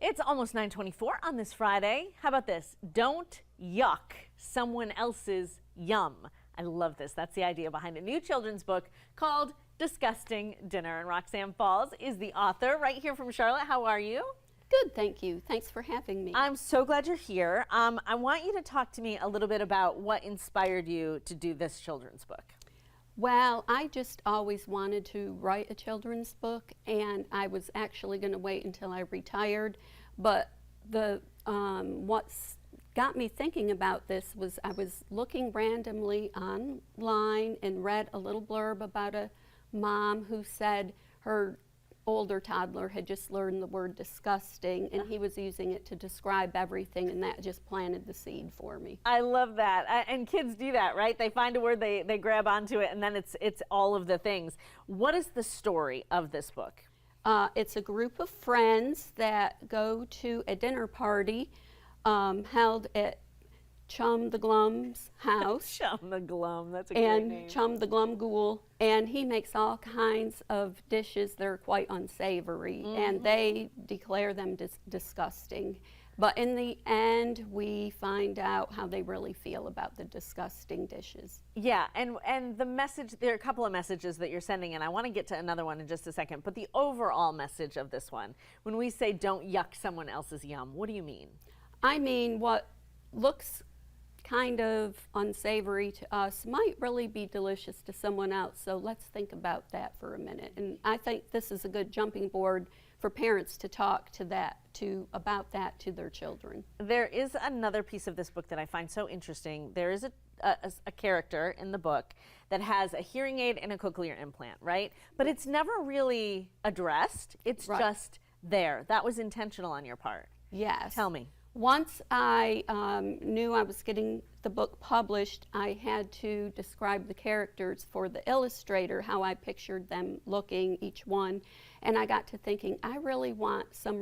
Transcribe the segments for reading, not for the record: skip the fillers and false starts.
It's almost 9:24 on this Friday. How about this? Don't yuck someone else's yum. I love this. That's the idea behind a new children's book called Disgusting Dinner. And Roxanne Falls is the author, right here from Charlotte. How are you? Good, thank you. Thanks for having me. I'm so glad you're here. I want you to talk to me a little bit about what inspired you to do this children's book. Well, I just always wanted to write a children's book, and I was actually going to wait until I retired. But what's got me thinking about this was I was looking randomly online and read a little blurb about a mom who said her older toddler had just learned the word disgusting, and he was using it to describe everything, and that just planted the seed for me. I love that. And kids do that, right? They find a word, they grab onto it, and then it's all of the things. What is the story of this book? It's a group of friends that go to a dinner party held at Chum the Glum's house. Chum the Glum, that's a great name. And Chum the Glum Ghoul, and he makes all kinds of dishes that are quite unsavory, and they declare them disgusting. But in the end, we find out how they really feel about the disgusting dishes. Yeah, and the message, there are a couple of messages that you're sending, and I want to get to another one in just a second, but the overall message of this one, when we say don't yuck someone else's yum, what do you mean? I mean, what looks kind of unsavory to us might really be delicious to someone else, so let's think about that for a minute. And I think this is a good jumping board for parents to talk about that to their children. There is another piece of this book that I find so interesting. There is a character in the book that has a hearing aid and a cochlear implant, right? But it's never really addressed. It's just there. That was intentional on your part. Yes. Tell me. Once I knew I was getting the book published, I had to describe the characters for the illustrator, how I pictured them looking, each one. And I got to thinking, I really want some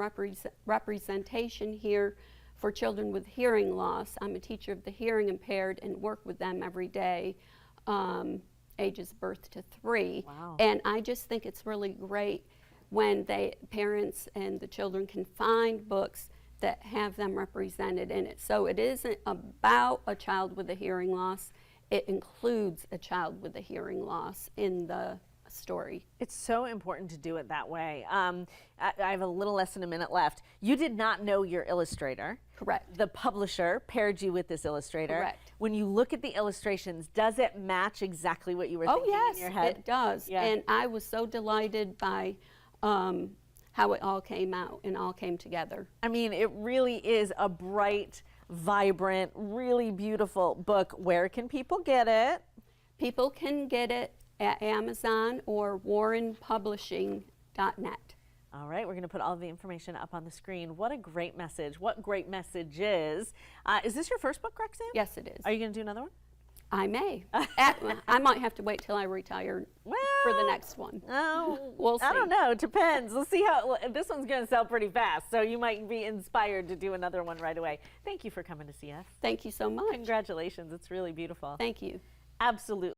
representation here for children with hearing loss. I'm a teacher of the hearing impaired and work with them every day, ages birth to 3. Wow. And I just think it's really great when parents and the children can find books that have them represented in it. So it isn't about a child with a hearing loss, it includes a child with a hearing loss in the story. It's so important to do it that way. I have a little less than a minute left. You did not know your illustrator. Correct. The publisher paired you with this illustrator. Correct. When you look at the illustrations, does it match exactly what you were thinking in your head? Oh yes, it does. Yeah. And I was so delighted by how it all came out and all came together. I mean, it really is a bright, vibrant, really beautiful book. Where can people get it? People can get it at Amazon or warrenpublishing.net. All right, we're going to put all the information up on the screen. What a great message. What great messages. Is this your first book, Roxanne? Yes, it is. Are you going to do another one? I may. I might have to wait till I retire for the next one. Oh, we'll see. I don't know. It depends. We'll see how. This one's going to sell pretty fast, so you might be inspired to do another one right away. Thank you for coming to see us. Thank you so much. Congratulations. It's really beautiful. Thank you. Absolutely.